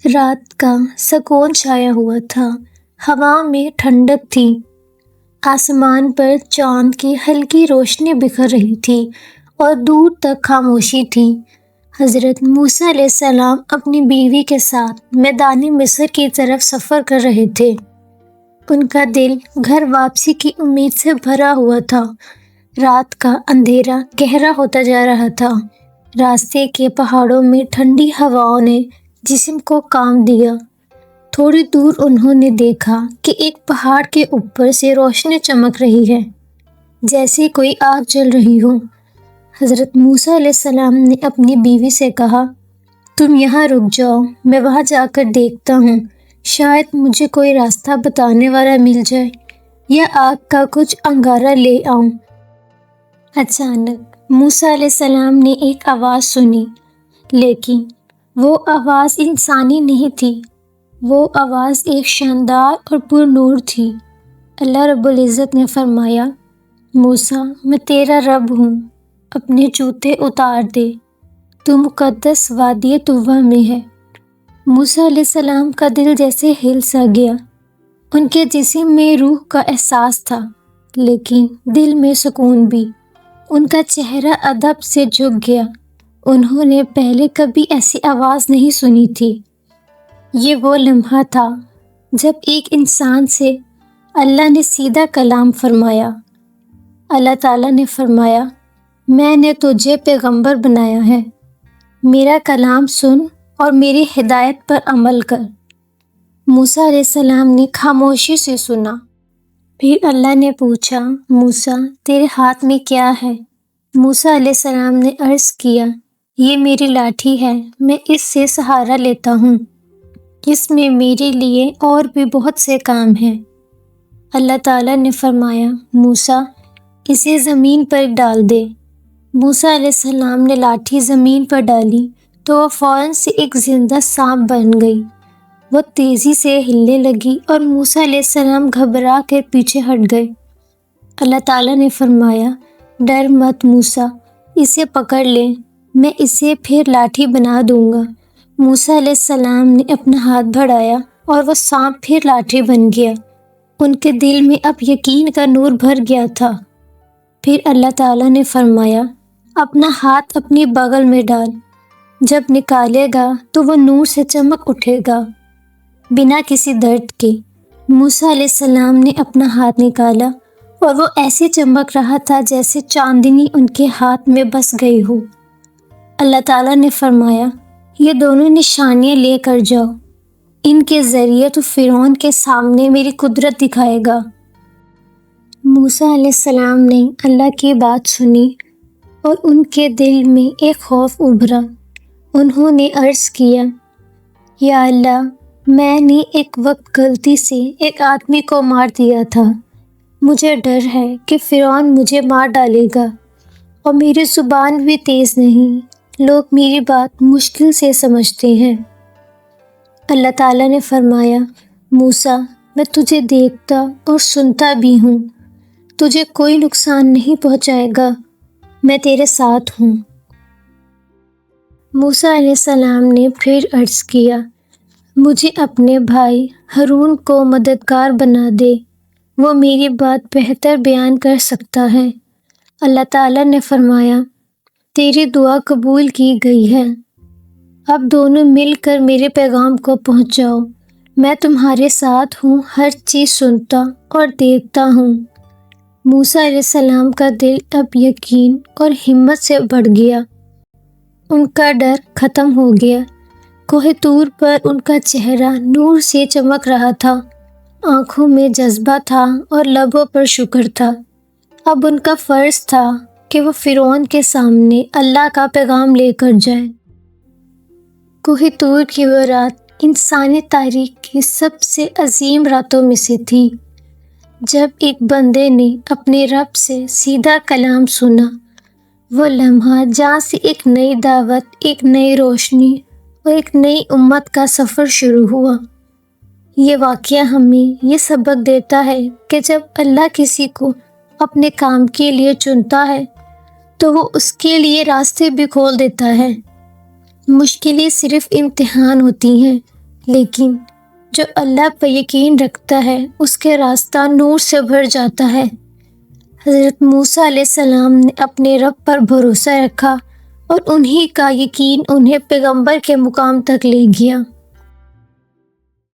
رات کا سکون چھایا ہوا تھا، ہوا میں ٹھنڈک تھی، آسمان پر چاند کی ہلکی روشنی بکھر رہی تھی اور دور تک خاموشی تھی۔ حضرت موسیٰ علیہ السلام اپنی بیوی کے ساتھ میدان مصر کی طرف سفر کر رہے تھے۔ ان کا دل گھر واپسی کی امید سے بھرا ہوا تھا۔ رات کا اندھیرا گہرا ہوتا جا رہا تھا۔ راستے کے پہاڑوں میں ٹھنڈی ہواؤں نے جسم کو کام دیا۔ تھوڑی دور انہوں نے دیکھا کہ ایک پہاڑ کے اوپر سے روشنی چمک رہی ہے، جیسے کوئی آگ جل رہی ہو۔ حضرت موسیٰ علیہ السلام نے اپنی بیوی سے کہا، تم یہاں رک جاؤ، میں وہاں جا کر دیکھتا ہوں، شاید مجھے کوئی راستہ بتانے والا مل جائے یا آگ کا کچھ انگارہ لے آؤں۔ اچانک موسیٰ علیہ السلام نے ایک آواز سنی، لیکن وہ آواز انسانی نہیں تھی۔ وہ آواز ایک شاندار اور پر نور تھی۔ اللہ رب العزت نے فرمایا، موسیٰ، میں تیرا رب ہوں، اپنے جوتے اتار دے، تو مقدس وادی طویٰ میں ہے۔ موسیٰ علیہ السلام کا دل جیسے ہل سا گیا۔ ان کے جسم میں روح کا احساس تھا، لیکن دل میں سکون بھی۔ ان کا چہرہ ادب سے جھک گیا۔ انہوں نے پہلے کبھی ایسی آواز نہیں سنی تھی۔ یہ وہ لمحہ تھا جب ایک انسان سے اللہ نے سیدھا کلام فرمایا۔ اللہ تعالیٰ نے فرمایا، میں نے تجھے پیغمبر بنایا ہے، میرا کلام سن اور میری ہدایت پر عمل کر۔ موسیٰ علیہ السلام نے خاموشی سے سنا۔ پھر اللہ نے پوچھا، موسیٰ، تیرے ہاتھ میں کیا ہے؟ موسیٰ علیہ السلام نے عرض کیا، یہ میری لاٹھی ہے، میں اس سے سہارا لیتا ہوں، اس میں میرے لیے اور بھی بہت سے کام ہیں۔ اللہ تعالیٰ نے فرمایا، موسیٰ، اسے زمین پر ڈال دے۔ موسیٰ علیہ السلام نے لاٹھی زمین پر ڈالی تو وہ فوراً سے ایک زندہ سانپ بن گئی۔ وہ تیزی سے ہلنے لگی اور موسیٰ علیہ السلام گھبرا کر پیچھے ہٹ گئے۔ اللہ تعالیٰ نے فرمایا، ڈر مت موسیٰ، اسے پکڑ لے، میں اسے پھر لاٹھی بنا دوں گا۔ موسیٰ علیہ السلام نے اپنا ہاتھ بڑھایا اور وہ سانپ پھر لاٹھی بن گیا۔ ان کے دل میں اب یقین کا نور بھر گیا تھا۔ پھر اللہ تعالیٰ نے فرمایا، اپنا ہاتھ اپنی بغل میں ڈال، جب نکالے گا تو وہ نور سے چمک اٹھے گا بنا کسی درد کے۔ موسیٰ علیہ السلام نے اپنا ہاتھ نکالا اور وہ ایسے چمک رہا تھا جیسے چاندنی ان کے ہاتھ میں بس گئی ہو۔ اللہ تعالیٰ نے فرمایا، یہ دونوں نشانیاں لے کر جاؤ، ان کے ذریعے تو فرعون کے سامنے میری قدرت دکھائے گا۔ موسیٰ علیہ السلام نے اللہ کی بات سنی اور ان کے دل میں ایک خوف ابھرا۔ انہوں نے عرض کیا، یا اللہ، میں نے ایک وقت غلطی سے ایک آدمی کو مار دیا تھا، مجھے ڈر ہے کہ فرعون مجھے مار ڈالے گا، اور میری زبان بھی تیز نہیں، لوگ میری بات مشکل سے سمجھتے ہیں۔ اللہ تعالیٰ نے فرمایا، موسیٰ، میں تجھے دیکھتا اور سنتا بھی ہوں، تجھے کوئی نقصان نہیں پہنچائے گا، میں تیرے ساتھ ہوں۔ موسیٰ علیہ السلام نے پھر عرض کیا، مجھے اپنے بھائی ہارون کو مددگار بنا دے، وہ میری بات بہتر بیان کر سکتا ہے۔ اللہ تعالیٰ نے فرمایا، تیری دعا قبول کی گئی ہے، اب دونوں مل کر میرے پیغام کو پہنچاؤ، میں تمہارے ساتھ ہوں، ہر چیز سنتا اور دیکھتا ہوں۔ موسیٰ علیہ السلام کا دل اب یقین اور ہمت سے بڑھ گیا۔ ان کا ڈر ختم ہو گیا۔ کوہ طور پر ان کا چہرہ نور سے چمک رہا تھا، آنکھوں میں جذبہ تھا اور لبوں پر شکر تھا۔ اب ان کا فرض تھا کہ وہ فرعون کے سامنے اللہ کا پیغام لے کر جائیں۔ کوہ طور کی وہ رات انسانی تاریخ کی سب سے عظیم راتوں میں سے تھی، جب ایک بندے نے اپنے رب سے سیدھا کلام سنا۔ وہ لمحہ جہاں سے ایک نئی دعوت، ایک نئی روشنی اور ایک نئی امت کا سفر شروع ہوا۔ یہ واقعہ ہمیں یہ سبق دیتا ہے کہ جب اللہ کسی کو اپنے کام کے لیے چنتا ہے تو وہ اس کے لیے راستے بھی کھول دیتا ہے۔ مشکلیں صرف امتحان ہوتی ہیں لیکن جو اللہ پر یقین رکھتا ہے اس کے راستہ نور سے بھر جاتا ہے۔ حضرت موسیٰ علیہ السلام نے اپنے رب پر بھروسہ رکھا اور انہی کا یقین انہیں پیغمبر کے مقام تک لے گیا۔